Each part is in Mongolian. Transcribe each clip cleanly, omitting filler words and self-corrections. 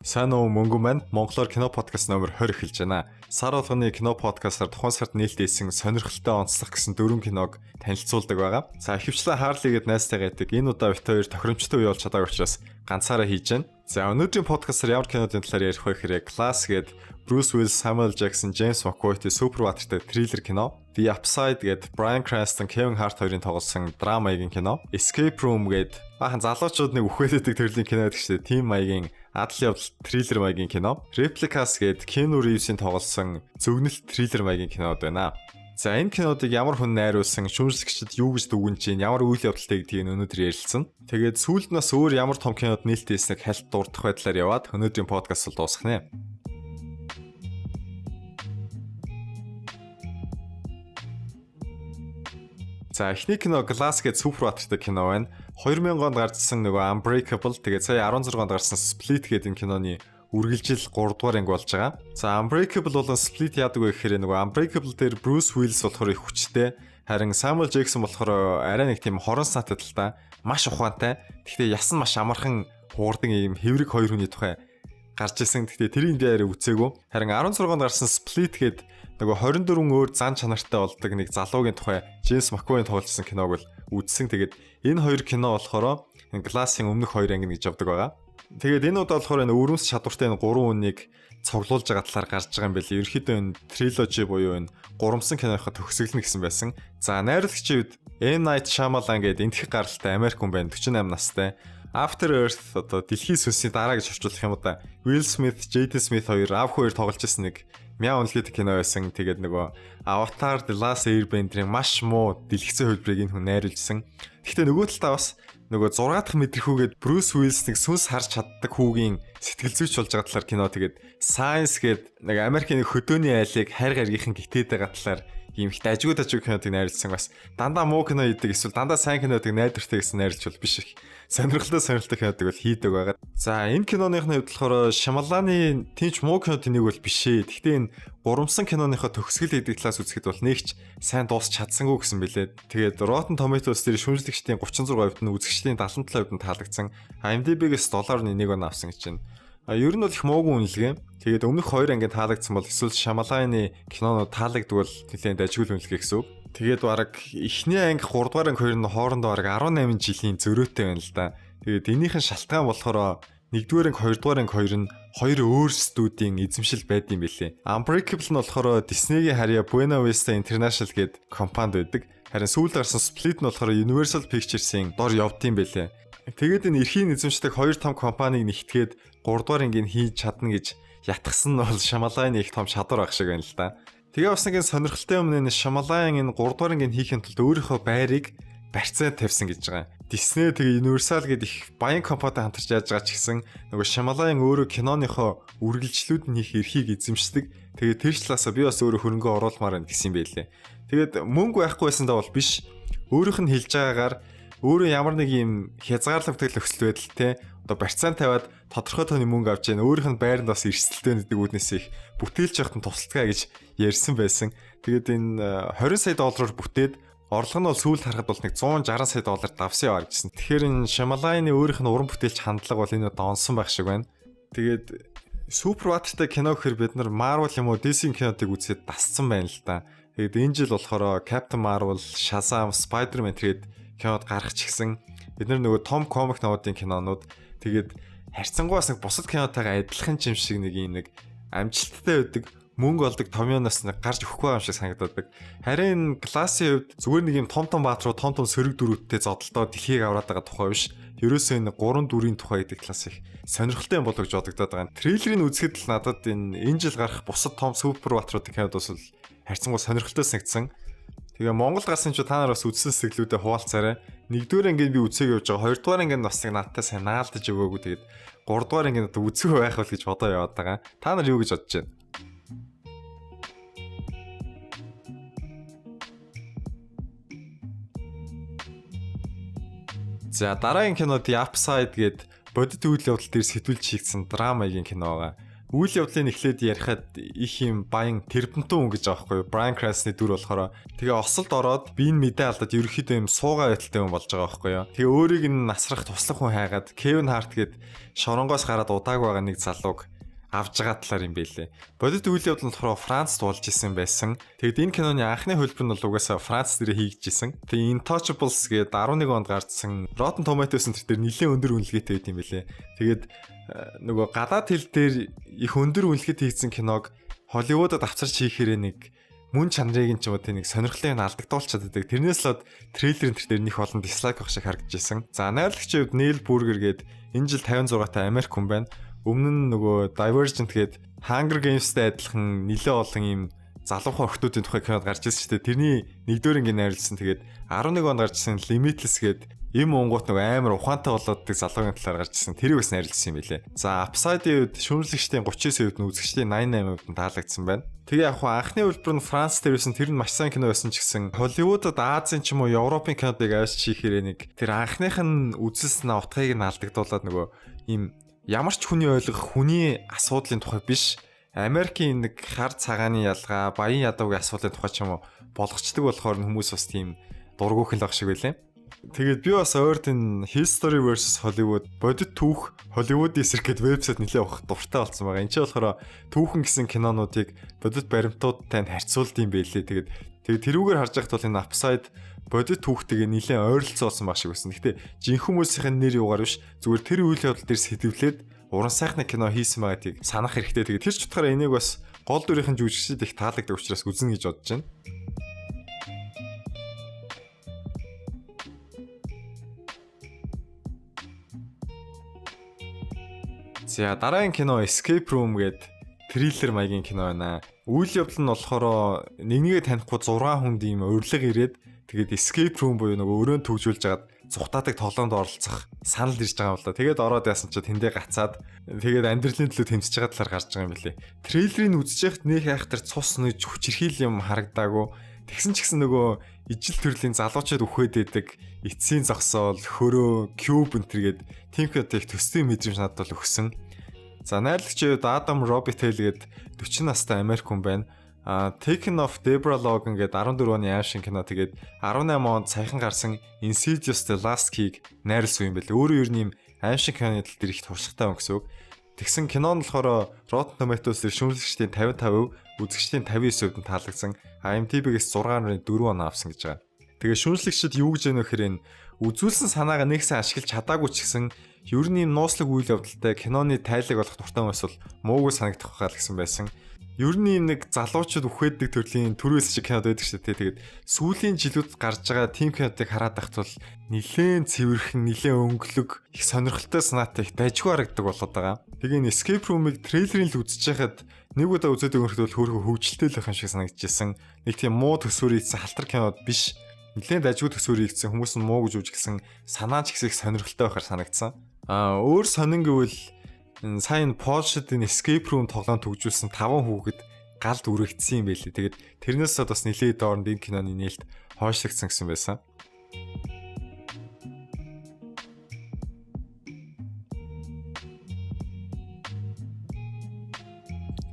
Сайн уу мөнгөн байна. Монголоор кино подкаст номер 20 эхэлж байна. Сар болгоны кино подкастаар тухайн сард нээлттэйсэн сонирхолтой онцлог гэсэн 4 киног танилцуулдаг байгаа. За ихэвчлэн Harley-гээд найзтайгаа яадаг. Энэ удаа бит хоёр тохиромжтой үе болж чадаагүй учраас ганцаараа хийж байна. За өнөөдрийн подкастаар ямар кинодын талаар ярих вэ гэхээр Glass гээд Bruce Willis, Samuel Jackson, James McAvoy-тэй супер батартай триллер кино. The Upside гээд Bryan Cranston, Kevin Hart хоёрын тоглосон драма маягийн кино. Escape Room гээд баахан залуучууд нэг үхвэлэдэг төрлийн кино гэдэг чинь team маягийн адал явдал триллер маягийн кино. Replicas гээд Keanu Reeves-ийн тоглосон зөвгнөлт триллер маягийн кинод байна. За энэ кинодыг ямар хүн найруулсан, шүүмжлэгчд юу гэж дүгнэж, ямар үйл явдалтай гэдгийг өнөөдөр ярилцсан. Тэгээд сүүлд нас өөр ямар том кинод нээлттэйснэг хальт дурдах байдлаар яваад өнөөдрийн подкаст бол дуусгана. За эхний кино Glass гээд супер батартай кино байна. 2000 онд гарчсан нөгөө Unbreakable, тэгээд сая 16 онд гарсан Split гээд энэ киноны үргэлжил 3 дугаар анги болж байгаа. За Unbreakable болон Split яадаг вэ гэхээр нөгөө Unbreakable дээр Bruce Willis болохоор их хүчтэй, харин Samuel Jackson болохоор арай нэг тийм хорон саатай талтай, маш ухаантай. Гэхдээ ясан маш амархан хуурдан ийм хэврэг хоёр хүний тухай гарч исэн. Гэхдээ тэрийг би арай үзээгүй. Харин 16 онд гарсан Split гээд нөгөө 24 өөр зан чанартай болдог нэг залуугийн тухай James McAvoy тоглосон киног бол үзсэн. Тэгээд энэ хоёр кино болохоор Glass-ийн өмнөх хоёр анги гэж явдаг байгаа. Тэгээд энэ удаа болохоор энэ өрөмс чадвартай энэ 3 үнийг цуглуулж байгаа талаар гарч байгаа юм байл. Ерөнхийдөө энэ trilogy буюу энэ гурамсан киноныхоо төгсгөл нь гэсэн байсан. За найруулагчид M. Night Shyamalan гэдэг энтхэг гаралтай Америк хүн байна, 48 настай. After Earth одоо дэлхийн сүнсний дараа гэж орчуулах юм да. Will Smith, Jaden Smith хоёр авх хоёр тоглож ирсэн нэг мяа үнэлгээтэй кино байсан. Тэгээд нөгөө Avatar The Last Airbender-ийн маш муу дэлгэцэн хөлбрийг энэ хүн найруулсан. Гэхдээ нөгөө талдаа бас нөгөө 6 дахь мэдрхүүгээд Bruce Willis-ийг сүнс харж чаддаг хүүгийн сэтгэл зүйч болж байгаа талаар кино. Тэгээд Science гээд нэг Америкийн хөдөөний айлыг хайр гаргийнхан гитээд байгаа талаар ийм их дажгүй кинотыг найруулсан. Бас дандаа муу кино хийдэг эсвэл дандаа сайн кинотыг найдвартай гэсэн найруулж бол биш их. Сонирхолтой кинотыг бол хийдэг байгаа. За энэ киноныхны хувьд болохоор Shyamalan-ы тэнч муу кинотын нэг бол биш ээ. Гэхдээ энэ гурамсан киноныхоо төгсгөл гэдэг талаас үзэхэд бол нэгч сайн дуусч чадсангүй гэсэн бэлээ. Тэгээд Rotten Tomatoes дээр шүүмжлэгчдийн 36% нь үзэгчдийн 77% нь таалагдсан. IMDb-гээс $1.1 авсан гэж байна. Ер нь бол их муугүй үнэлгээ. Тэгээд өмнөх 2 анги таалагдсан бол эсвэл Shyamalan-ы кинонууд таалагддаг бол нэлээд дажгүй үнэлгээ гэсэн үг. Тэгээд бараг эхний анги 3 дугаар анги хоёр нь хоорондоо бараг 18 жилийн зөрөөтэй байна л да. Тэгээд энийхэн шалтгаан болохоор 1-р анги 2-р анги хоёр нь хоёр өөр студийн эзэмшил байдсан байлээ. Unbreakable нь болохоор Disney-гийн харьяа Buena Vista International гэдэг компанид байдаг. Харин сүүлд гарсан Split нь болохоор Universal Pictures-ийн дор явдсан байлээ. Тэгээд энэ эрхийн эзэмшдэг хоёр том компаниг нэгтгээд 3 дугаар ангийг хийж чадна гэж ятгсан нь бол Shyamalan-ы их том чадвар ах шиг байна л да. Тэгээ бас нэг сонирхолтой юм нь Shyamalan энэ 3 дугаар ангийг хийхин тулд өөрийнхөө байрыг барьцаанд тавьсан гэж байгаа. Disney тэгээ Universal гэдэг их баян компанитай хамтарч яаж байгаа ч гэсэн нөгөө Shyamalan өөрөө киноныхоо үргэлжлүүд нь их эрхийг эзэмшдэг. Тэгээ тэр талаасаа би бас өөрөө хөрөнгө оруулмаар байна гэсэн юм байлээ. Тэгээд мөнгө байхгүй байсандаа бол биш. Өөрийнх нь хэлж байгаагаар өөрөө ямар нэг юм хязгаарлагтай нөхцөл байдалтай одоо барьцаан тавиад тодорхой тооны мөнгө авч яана. Өөрийнх нь байранд бас эрсдэлтэй гэдэг үднээс их бүтээлж явахад нь тусалцгаа гэж ярьсан байсан. Тэгээд энэ $20 сая бүтээд орлого нь бол сүүлд харахад бол нэг $160 сая давсан яваа гэсэн. Тэгэхээр энэ Shyamalan-ы өөрийнх нь уран бүтээлч хандлага бол энэ одоо онсон байх шиг байна. Тэгээд супер батартай кино гэхээр бид нар Marvel юм уу DC кинотыг үзээд дасцсан байна л да. Тэгээд энэ жил болохоор Captain Marvel, Shazam, Spider-Man тэгээд кинод гарах ч гэсэн бид нар нөгөө том комик номуудын кинонууд тэгээд харьцангуйс нэг бусад кинотойгоо адилхан юм шиг нэг юм нэг амжилттай байдаг мөнгө олдог томьёоноос нэг гарч өгөхгүй юм шиг санагдаад. Харин Glass-ийн хувьд зүгээр нэг юм том баатруу том сөрөг дүрүүдтэй зодолдоо дэлхийг аваад байгаа тухай биш. Ерөөсөө энэ 3 дүрийн тухай гэдэг талаас их сонирхолтой юм болоо гэж бодогдоод байгаа. Трейлерыг үзэхэд л надад энэ жил гарах бусад том супер батруудын кинод бас харьцангуй сонирхолтой санагдсан. Тэгээ Монгол гарсан ч та нараас үзсэн сэглүүдээ хуваалцаарай. 1-р ангийг би үзээг явж байгаа. 2-р ангийг бас нэг надтай сайн наалдаж өгөөгүй. Тэгээд 3-р ангийг одоо үзэх байх бол гэж бодоо яваад байгаа. Та нар юу гэж бодож байна? За дараагийн кино The Upside гээд бодит үйл явдал дээр сэтгүүлж хийгдсэн драма маягийн кино байгаа. үйл явдлын эхлээд ярихад их юм баян тэрбэнтэн хүн гэж байгаа байхгүй юу? Брайан Крансны дүр болохоор тэгээ осолд ороод биеийн мэдээ алдаад ерөөхдөө юм суугаа байдалтай хүн болж байгаа байхгүй юу? Тэгээ өөрийг нь насрах туслах хүн хайгаад Кевин Харт гээд шоронгоос гараад удааг байгаа нэг залууг авж байгаа талаар юм байлээ. Бодит үйл явдал нь болохоор Францд болж исэн байсан. Тэгэд энэ киноны анхны хөлбөр нь бол угаасаа Франц дээр хийгдсэн. Тэгээ Intouchables гээд 11 онд гарсан Rotten Tomatoes энэ төр нэлээд өндөр үнэлгээтэй байт юм байлээ. Тэгээд нөгөө гадаад хэл дээр их өндөр үнэлгээтэй хийгдсэн киног Холливуудад авчирч хийхээр нэг мөн чанарыг нь ч юм уу нэг сонирхлыг алдагдуулчихад байдаг. Тэрнээс л трейлерын тэр нэх олон дислайк авах шиг харагдажсэн. За найрлагчийн хувьд Neil Burger гээд энэ жил 56 та Америк хүн байна. Өмнө нь нөгөө Divergent гээд Hunger Games-тэй адилхан нэлээд олон юм залуухан охтуудын тухай кинод гарч ирсэн шүү дээ. Тэрний нэгдүгээр ангийн найруулсан. Тэгээд 11 онд гарч ирсэн Limitless гээд им онгууд нөгөө амар ухаантай болоод тийг залуугийн талаар гарч ирсэн. Тэрийг бас найруулсан юм билэ. За Upside-ийн үед шүүмжлэгчдийн 39% нь үзэгчдийн 88% нь таалагдсан байна. Тэгээ яг анхны хөлбөр нь Франц дээрсэн тэр нь маш сайн кино байсан ч гэсэн Холливуудад Азийн ч юм уу Европын кинодыг авч чихээрээ нэг тэр анхных нь үзэлснээ утгыг нь алдагдуулаад нөгөө им ямар ч хүний ойлгох хүний асуудлын тухай биш Америкийн нэг хар цагааны ялгаа, баян ядуугийн асуудлын тухай ч юм уу болгочдөг болохоор хүмүүс бас тийм дургүйхэн л ах шиг байлаа. Тэгээд би бас ойрт энэ History vs Hollywood бодит түүх Hollywood эсрэг гэдэг вебсайт нэлээд авах дуртай болсон байгаа. Энд чинь болохоор түүхэн гэсэн кинонуудыг бодит баримтуудтай харьцуулд юм байлээ. Тэгээд тэрүүгээр харж байхад бол энэ Upside бодит түүхтэйгээ нэлээд ойролцоо болсон баг шиг байсан. Гэхдээ жинхэнэ хүмүүсийн нэр юугаар биш зүгээр тэр үйл явдал дээр сэтвлээд уран сайхны кино хийсэн байгааг санах хэрэгтэй. Тэгээд тэр ч утгаараа энийг бас гол дүрийнхэн жүжигчид их таалагддаг учраас үзнэ гэж бодож байна. За дараагийн кино Escape Room гэдэг триллер маягийн кино байна. Үйл явдал нь болохоор нэгнийгээ танихгүй 6 хүнд ийм урилга ирээд тэгээд Escape Room буюу нөгөө өрөөнд төгжүүлж агаад зүхтаадаг тоглоонд оролцох санал ирж байгаа юм л да. Тэгээд ороод яасан ч тэндээ гацаад тэгээд амьдралын төлөө тэмцэж байгаа талаар гарч байгаа юм билээ. Трейлерыг үзчихэхэд нөх айхтар цус нөж хүчирхийл юм харагдаагүй. Тэгсэн ч гэсэн нөгөө ижил төрлийн залуучууд үхээд байдаг эцсийн зогсоол, хөрөө, кьюб энтергээд тим кинотыг төстэй мэдрэмж надад бол өгсөн. За найрлагчид Адам Роберт Хейл гээд 40 настай Америк хүн байна. Taken of Deborah Logan гээд 14 оны аим шин кино тэгээд 18 онд саяхан гарсан Insidious The Last Key найруулсан юм байл. Өөрөө ер нь юм аим шин киноны тал дээр их туршлагатай хүн гэсэн үг. Тэгсэн кино нь болохоор Rotten Tomatoes дээр шүүмжлэгчдийн 55%, үзэгчдийн 59% нь таалагдсан. IMDb-гээс 6.4 он авсан гэж байгаа. Тэгээ шүүмжлэгчид юу гэж яах вэ? Үзүүлсэн санаагаа нэгсэн ашиглаж чадаагүй ч гэсэн ер нь нууцлаг үйл явдалтай киноны тайлаг болох дуртай хүмүүс бол муугүй санагдах байхаа л гэсэн байсан. Ер нь нэг залуучууд үхээдэг төрлийн төрөөс шиг кинод байдаг шүү дээ. Тэгээд сүүлийн жилүүд гарч байгаа тим кинодыг хараад байхад бол нилээн цэвэрхэн, нилээн өнгөлөг, их сонирхолтой санаатай их дайжгүй харагдаг болоод байгаа. Тэгээ энэ Escape Room-ыг трейлерын л үзэж байхад нэг удаа үзээд өнгөрөхөд бол хөөрхөн хөвгөлтэй л байх юм шиг санагдчихсэн. Нэг тийм муу төсвөр ийдсэн халтар кинод биш. Нилээн дайжгүй төсвөр ийдсэн хүмүүс нь муу гэж үзчихсэн санаа ч ихсэх сонирхолтой байхаар санагдсан. Өөр сонин гэвэл сайн Porsche-д энэ Escape Room тоглоом төгжүүлсэн 5 хүүхэд галд үрэгдсэн юм байлээ. Тэгээд тэрнээс бас нэлээд доорнд энэ киноны нээлт хойшлогдсон гэсэн байсан.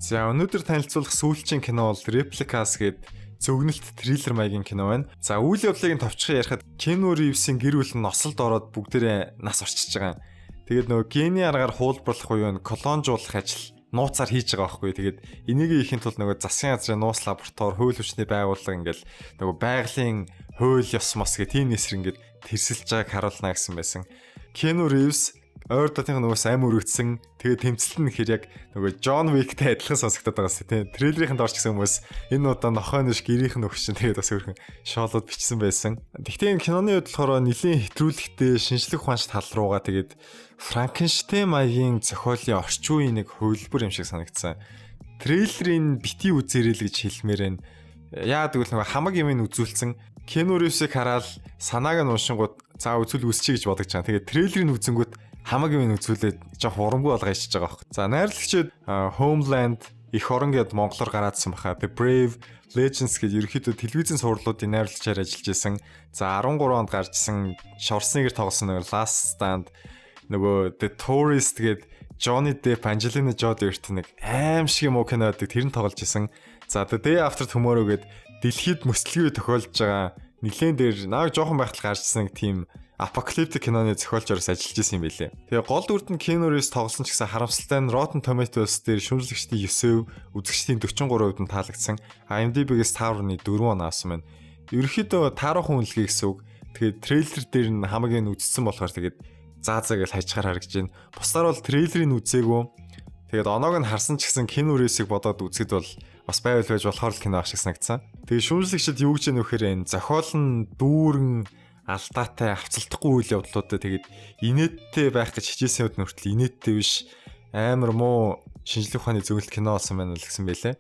За өнөөдөр танилцуулах сүүлчийн кино бол Replicas гэдэг зөгнөлт триллер маягийн кино байна. За үйл явдлыг нь товчхон ярихад Keanu Reeves-ийн гэр бүл нь носолд ороод бүгдээрээ нас орчиж байгаа юм. Тэгээд нөгөө гений аргаар хуулбарлах буюу колонжуулах ажил нууцаар хийж байгаа байхгүй. Тэгээд энийг хийхин тулд нөгөө засгийн газрын нууц лаборатори, хууль хүчний байгууллага ингээл нөгөө байгалийн хууль ёс мос гэх тийм нэсэр ингээд тэрсэлж байгааг харуулна гэсэн байсан. Keanu Reeves ойр дотных нөгөөс ам өргөцсөн. Тэгээд тэмцэлт нь хэр яг нөгөө John Wick-тэй адилхан сонсогдоод байгаа юм тийм. Трейлерийнхэнд орчихсан хүмүүс энэ удаа нохой нэш гэрийнх нь өгч чинь тэгээд бас өөрхөн шоолоод бичсэн байсан. Гэхдээ энэ киноны хувьд болохоор нэлийн хэтрүүлэгтэй шинжлэх ухаанч тал руугаа тэгээд Frankenstein маягийн зохиолын орчин үеийн нэг хувилбар юм шиг санагдсан. Трейлерын бити үзээрэй л гэж хэлмээр байна. Яагаад гэвэл нөгөө хамаг юм үзүүлсэн. Keanu Reeves-ийг хараад санааг нь уншингууд за үзүүл үсчий гэж бодож байгаа. Тэгээд трейлерыг үзэнгүүт хамаг юм үзүүлээд жоох урамгүй болгоо ичж байгаа байхгүй. За найрлагчид Homeland, Их орон гэд монголоор гараадсан баха. The Brave, Legends гэж ерөөхдөө телевизэн сурлуудын найруулагчаар ажиллаж исэн. За 13 онд гарчсан Schwarzenegger тоглосон нөгөө Last Stand, нөгөө The Tourist гэд Johnny Depp, Angelina Jolie гэрт нэг аим шиг муу кино байдаг тэр нь тоглож исэн. За The Day After Tomorrow гээд дэлхийд мөслөгөө тохиолж байгаа нэгэн дээр нааг жоохон байхад гарчсан тийм апокалиптик киноны зохиолчоос ажиллаж исэн юм билээ. Тэгээ гол дүрд нь Keanu Reeves тоглосон ч гэсэн харамсалтай нь Rotten Tomatoes дээр шүүмжлэгчдийн 9%, үзэгчдийн 43% нь таалагдсан. IMDb-гээс 5.4 он авсан байна. Ерөнхийдөө таарах үнэлгээ гэсэн үг. Тэгээд трейлер дээр нь хамгийн үзсэн болохоор тэгээд заа гэж хайчгаар харагдаж байна. Бусдаар бол трейлерыг үзээгүй. Тэгээд оноог нь харсан ч гэсэн Keanu Reeves-ийг бодоод үзэхэд бол бас байвал байж болохоор л кино ах шиг санагдсан. Тэгээд шүүмжлэгчд юу гэж нөхөр энэ зохиол нь дүүрэн алдаатай авцалдахгүй үйл явдлуудаа тэгээд инээдтэй байх гэж хичээсэн үед нөртөл инээдтэй биш амар муу шинжлэх ухааны зөвлөлт кино болсон байна л гэсэн байлээ.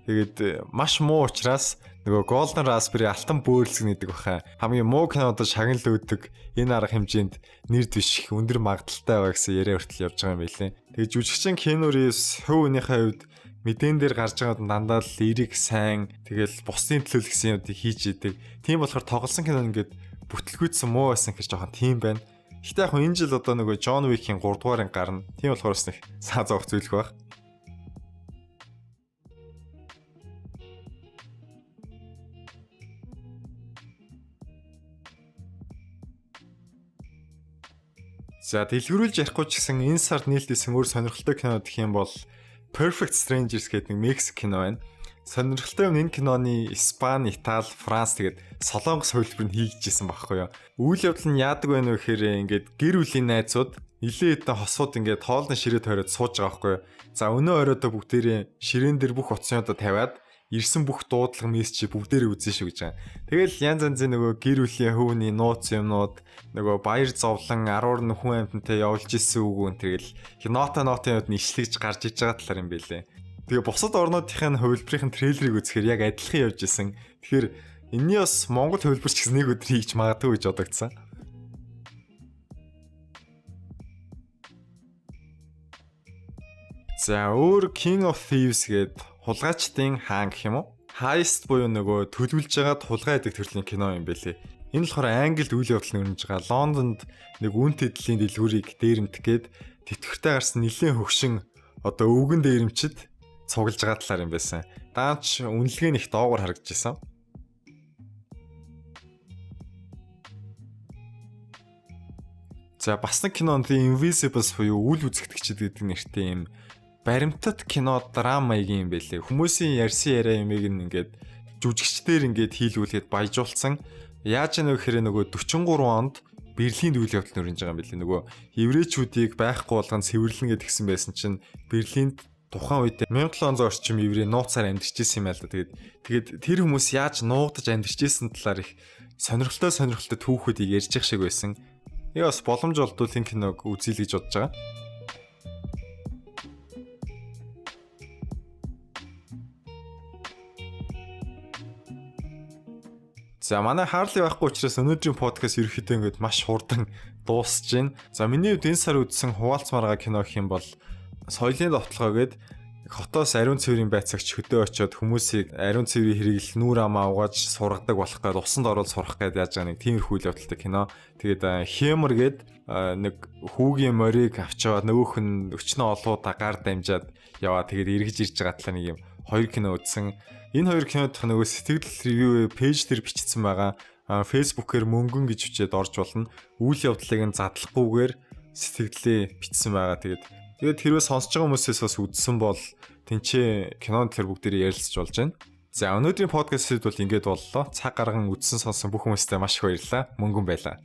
Тэгээд маш муу учраас нөгөө Golden Raspberry алтан бөөрөлсгөн гэдэг баха хамгийн муу кинодод шагнал өгдөг энэ арга хэмжээнд нэр дэвших өндөр магадaltaй байгаа гэсэн яриа хүртэл явж байгаа юм байлээ. Тэгээд жүжигчин Keanu Reeves хувь хүнийхээ хувьд мэдэн дээр гарч байгаад дандаа л лирик сайн тэгэл бусдын төлөө гэсэн юмыг хийж идэг. Тийм болохоор тоглосон кино ингээд бүтлгүйдсэн муу байсан гэж жоохон тийм байна. Гэхдээ яг энэ жил одоо нөгөө John Wick-ийн 3 дугаарыг гарна. Тийм болохоор бас нэг саа зовх зүйлх байх. За дэлгэрүүлж ярихгүй ч гэсэн энэ сард нийлдэлсэн өөр сонирхолтой кино гэх юм бол Perfect Strangers гэдэг нэг Мексик кино байна. Сонирхолтой юм энэ киноны Испани, Итали, Франц тэгээд Солонгос хөлбөр нь хийгдчихсэн байхгүй юу. Үйл явдал нь яадаг вэ гэхээр ингээд гэр бүлийн найзууд нилээ хэдэн хосууд ингээд хоолны ширээ тойроод сууж байгаа байхгүй юу. За өнөө оройдоо бүгдээрээ ширээн дээр бүх утасуудаа тавиад ирсэн бүх дуудлага мессеж бүгдээрээ үзэн шүү гэж байгаа. Тэгэл янз янзын нөгөө гэр бүлийн хөвний нууц юмнууд нөгөө баяр зовлон аруурн хүн амьтантай явуулж исэн үг энэ тэгэл ноотын юуд нь ишлэгж гарч иж байгаа талаар юм байлээ. Тэгээ бусад орнуудын хувилбарын трейлерыг үзэхээр яг адилхан явж исэн. Тэгэхээр энэний бас Монгол хувилбарч гэсэн нэг өдөр хийж магадгүй гэж бодогдсон. За өөр King of Thieves гээд хулгайчдын хаан гэх юм уу? Heist буюу нөгөө төлөвлөж байгаа хулгай гэдэг төрлийн кино юм байлээ. Энэ болохоор Англид үйл явдал нөрнөж байгаа. Лондонд нэг үн тэдлийн дэлгүүрийг дээрэмдэх гээд тэтгэвртэй гарсан нэлээд хөгшин одоо өвгөн дээрэмчид цуглаж байгаа талаар юм байсан. Даанч үнэлгээ нь их доогуур харагдаж байсан. За бас нэг кино The Invisibles буюу үл үзэгдэгчид гэдэг нэртэй юм баримтат кино драма юм байлээ. Хүмүүсийн ярьсан яриа юмыг ингээд жүжигчдэр ингээд хийлгүүлээд баяжуулсан. Яаж яах вэ гэхээр нөгөө 43 онд Берлинд үйл явдал нөрнөж байгаа юм билээ. Нөгөө еврейчүүдийг байхгүй болгон цэвэрлэн гэдгсэн байсан чинь Берлинд тухайн үед 1700 орчим еврей нууцаар амьдарч ирсэн юм аа л да. Тэгээд тэр хүмүүс яаж нуугдаж амьдарч ирсэн талаар их сонирхолтой түүхүүдийг ярьж явах шиг байсан. Яг бас боломж олдвол энэ киног үзье л гэж бодож байгаа. За манай Harley байхгүй учраас өнөөдрийн подкаст ерөөхдөө ингээд маш хурдан дуусж байна. За миний хувьд энэ сар үзсэн хуваалцмаар байгаа кино гэх юм бол Соёлын ловтлогоо гээд хотоос ариун цэврийн байцаагч хөдөө очиод хүмүүсийг ариун цэврийн хэрэгэл нүүр амаа угааж сургадаг болох гээд усанд ороод сурах гээд яаж байгаа нэг тиймэрхүү үйл явдалтай кино. Тэгээд Хэмэр гээд нэг хүүгийн морийг авчаад нөгөөх нь өчнөө олоо дагаар дамжаад яваа тэгээд эргэж ирж байгаа талаа нэг юм хоёр кино үзсэн. Энэ хоёр кинод нөгөө сэтгэл ревю пэйж дээр бичсэн байгаа. Facebook-ээр мөнгөн гэж бичээд орж болно. Үйл явдлыг нь задлахгүйгээр сэтгэлээ бичсэн байгаа. Тэгээд хэрвээ сонсож байгаа хүмүүсээс бас үзсэн бол тэнцээ кинон төр бүгдээрээ ярилцж болж байна. За өнөөдрийн подкастд бол ингэж боллоо. Цаг гарган үзсэн сонсон бүх хүмүүстээ маш их баярлалаа. Мөнгөн байлаа.